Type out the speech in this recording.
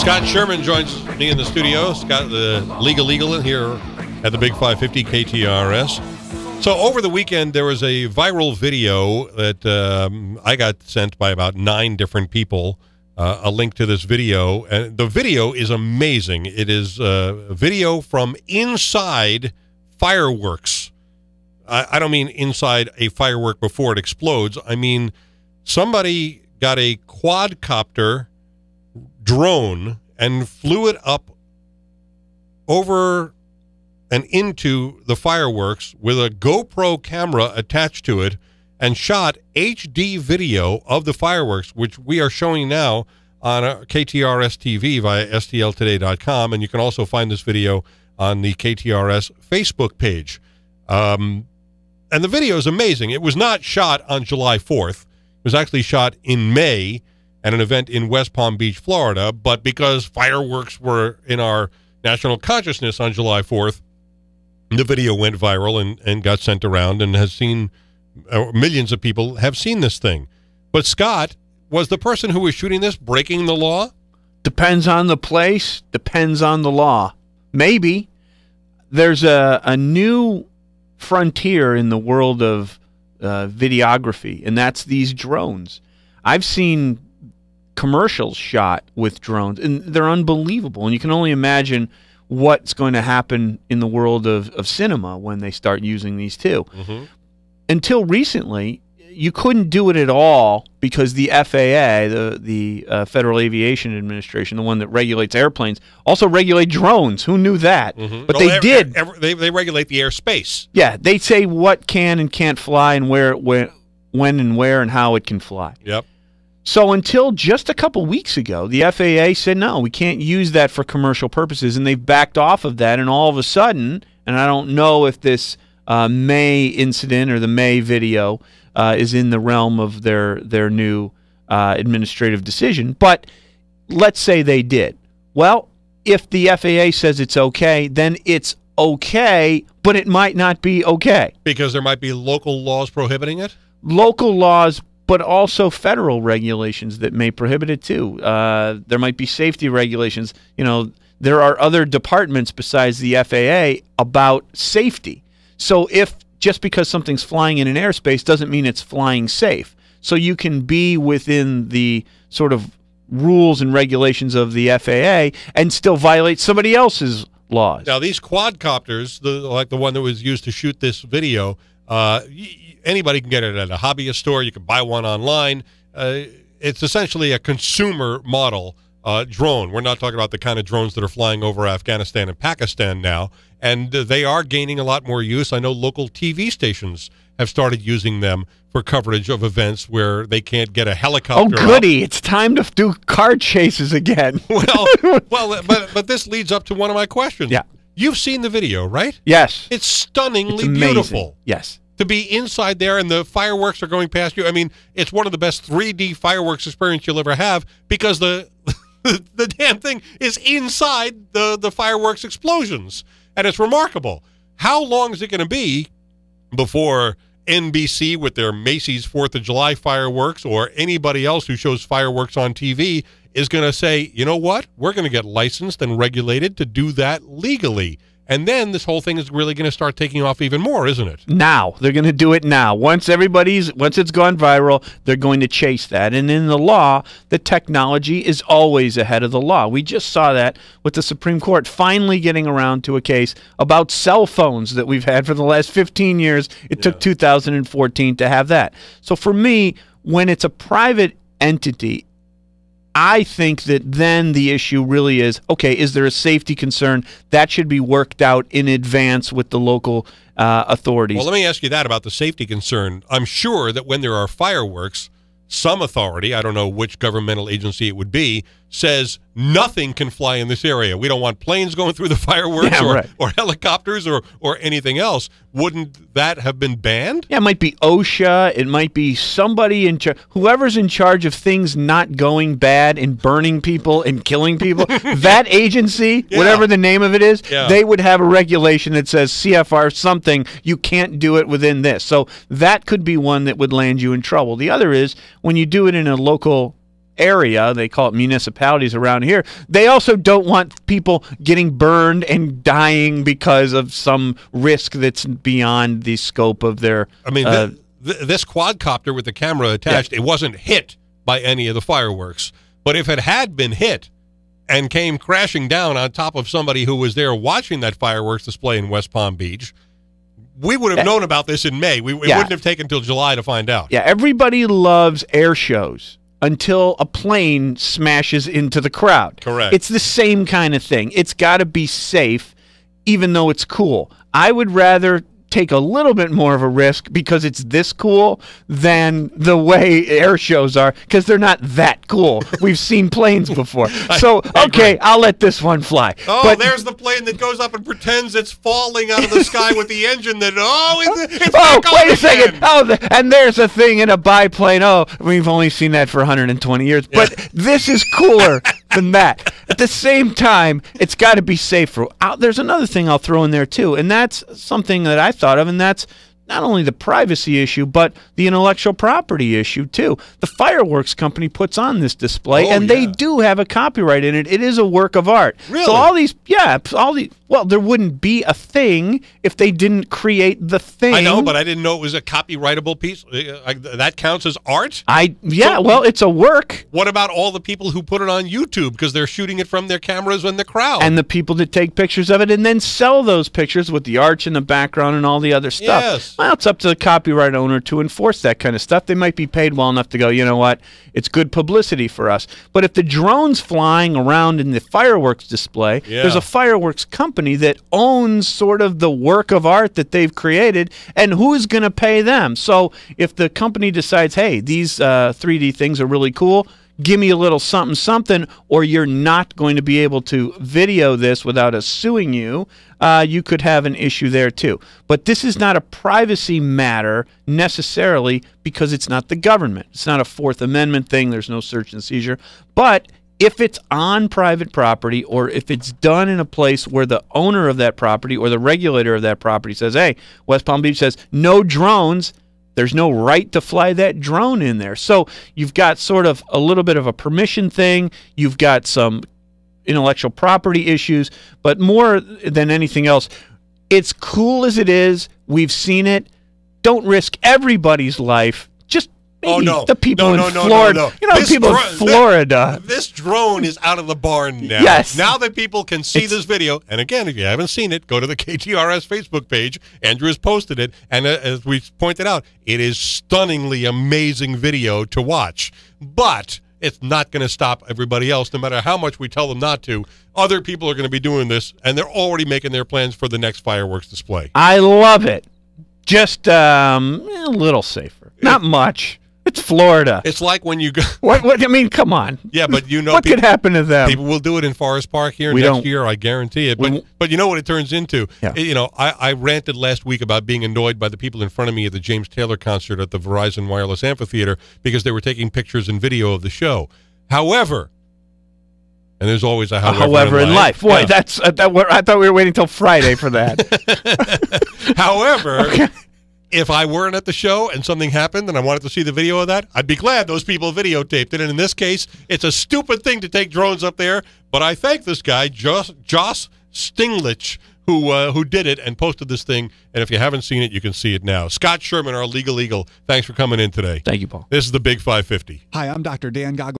Scott Sherman joins me in the studio. Scott, the legal here at the Big 550 KTRS. So over the weekend, there was a viral video that I got sent by about 9 different people, a link to this video. And the video is amazing. It is a video from inside fireworks. I don't mean inside a firework before it explodes. I mean somebody got a quadcopter drone and flew it up over and into the fireworks with a GoPro camera attached to it and shot HD video of the fireworks, which we are showing now on KTRS TV via stltoday.com, and you can also find this video on the KTRS Facebook page. And the video is amazing. It was not shot on July 4th. It was actually shot in May at an event in West Palm Beach, Florida, but because fireworks were in our national consciousness on July 4th, the video went viral and got sent around and has seen, millions of people have seen this thing. But Scott, was the person who was shooting this breaking the law? Depends on the place, depends on the law. Maybe. There's a new frontier in the world of videography, and that's these drones. I've seen commercials shot with drones, and they're unbelievable. And you can only imagine what's going to happen in the world of cinema when they start using these too. Mm-hmm. Until recently, you couldn't do it at all because the FAA, the Federal Aviation Administration, the one that regulates airplanes, also regulate drones. Who knew that? Mm-hmm. But they did. They regulate the airspace. Yeah, they say what can and can't fly and when and where and how it can fly. Yep. So until just a couple weeks ago, the FAA said, no, we can't use that for commercial purposes, and they've backed off of that, and all of a sudden, and I don't know if this May incident or the May video is in the realm of their new administrative decision, but let's say they did. Well, if the FAA says it's okay, then it's okay, but it might not be okay. Because there might be local laws prohibiting it? Local laws, but also federal regulations that may prohibit it too. There might be safety regulations. You know, there are other departments besides the FAA about safety. So if just because something's flying in an airspace doesn't mean it's flying safe. So you can be within the sort of rules and regulations of the FAA and still violate somebody else's laws. Now, these quadcopters, like the one that was used to shoot this video, anybody can get it at a hobbyist store. You can buy one online. It's essentially a consumer model drone. We're not talking about the kind of drones that are flying over Afghanistan and Pakistan now. And they are gaining a lot more use. I know local TV stations have started using them for coverage of events where they can't get a helicopter. Oh, goody. It's time to do car chases again. But this leads up to one of my questions. Yeah. You've seen the video, right? Yes. It's stunningly it's beautiful. Yes. To be inside there and the fireworks are going past you. I mean, it's one of the best 3D fireworks experience you'll ever have because the damn thing is inside the fireworks explosions. And it's remarkable. How long is it going to be before NBC with their Macy's 4th of July fireworks or anybody else who shows fireworks on TV is going to say, you know what? We're going to get licensed and regulated to do that legally. And then this whole thing is really going to start taking off even more, isn't it? Now. They're going to do it now. Once it's gone viral, they're going to chase that. And in the law, the technology is always ahead of the law. We just saw that with the Supreme Court finally getting around to a case about cell phones that we've had for the last 15 years. It took 2014 to have that. So for me, when it's a private entity, I think that then the issue really is, okay, is there a safety concern? That should be worked out in advance with the local authorities. Well, let me ask you that about the safety concern. I'm sure that when there are fireworks, some authority, I don't know which governmental agency it would be, says nothing can fly in this area. We don't want planes going through the fireworks or helicopters or anything else. Wouldn't that have been banned? Yeah, it might be OSHA. It might be somebody in charge. Whoever's in charge of things not going bad and burning people and killing people, that agency, whatever the name of it is, they would have a regulation that says CFR something, you can't do it within this. So that could be one that would land you in trouble. The other is when you do it in a local area, they call it municipalities around here, they also don't want people getting burned and dying because of some risk that's beyond the scope of their... I mean, this quadcopter with the camera attached, it wasn't hit by any of the fireworks. But if it had been hit and came crashing down on top of somebody who was there watching that fireworks display in West Palm Beach, we would have known about this in May. It wouldn't have taken until July to find out. Yeah, everybody loves air shows until a plane smashes into the crowd. Correct. It's the same kind of thing. It's got to be safe, even though it's cool. I would rather take a little bit more of a risk because it's this cool than the way air shows are, because they're not that cool. We've seen planes before. So, okay, I'll let this one fly. Oh, but there's the plane that goes up and pretends it's falling out of the sky with the engine that, it's oh, back wait on a second. again. Oh, and there's a thing in a biplane. Oh, we've only seen that for 120 years. But this is cooler than that. At the same time, it's got to be safer. There's another thing I'll throw in there, too, and that's something that I thought of, and that's not only the privacy issue, but the intellectual property issue, too. The fireworks company puts on this display, and they do have a copyright in it. It is a work of art. Really? So well, there wouldn't be a thing if they didn't create the thing. I know, but I didn't know it was a copyrightable piece. That counts as art? Well, it's a work. What about all the people who put it on YouTube because they're shooting it from their cameras in the crowd? And the people that take pictures of it and then sell those pictures with the arch in the background and all the other stuff. Yes. Well, it's up to the copyright owner to enforce that kind of stuff. They might be paid well enough to go, you know what, it's good publicity for us. But if the drone's flying around in the fireworks display, there's a fireworks company that owns sort of the work of art that they've created, and who's going to pay them? So if the company decides, hey, these 3D things are really cool, give me a little something, something, or you're not going to be able to video this without us suing you, you could have an issue there too. But this is not a privacy matter necessarily because it's not the government. It's not a Fourth Amendment thing. There's no search and seizure. But if it's on private property, or if it's done in a place where the owner of that property or the regulator of that property says, hey, West Palm Beach says no drones, there's no right to fly that drone in there. So you've got sort of a little bit of a permission thing. You've got some intellectual property issues. But more than anything else, it's cool as it is. We've seen it. Don't risk everybody's life. Just maybe the people in Florida. You know, people in Florida. This drone is out of the barn now. Yes. Now that people can see this video, and again, if you haven't seen it, go to the KTRS Facebook page. Andrew has posted it, and as we pointed out, it is stunningly amazing video to watch. But it's not going to stop everybody else, no matter how much we tell them not to. Other people are going to be doing this, and they're already making their plans for the next fireworks display. I love it. Just a little safer. Not much. It's Florida. It's like when you go... What? I mean, come on. Yeah, but you know... what could happen to them? People will do it in Forest Park here next year, I guarantee it. But you know what it turns into? Yeah. You know, I ranted last week about being annoyed by the people in front of me at the James Taylor concert at the Verizon Wireless Amphitheater because they were taking pictures and video of the show. However... and there's always a however in life. Boy, that's I thought we were waiting until Friday for that. However, if I weren't at the show and something happened and I wanted to see the video of that, I'd be glad those people videotaped it. And in this case, it's a stupid thing to take drones up there. But I thank this guy, Joss Stinglich, who did it and posted this thing. And if you haven't seen it, you can see it now. Scott Sherman, our legal eagle, thanks for coming in today. Thank you, Paul. This is the Big 550. Hi, I'm Dr. Dan Goggles.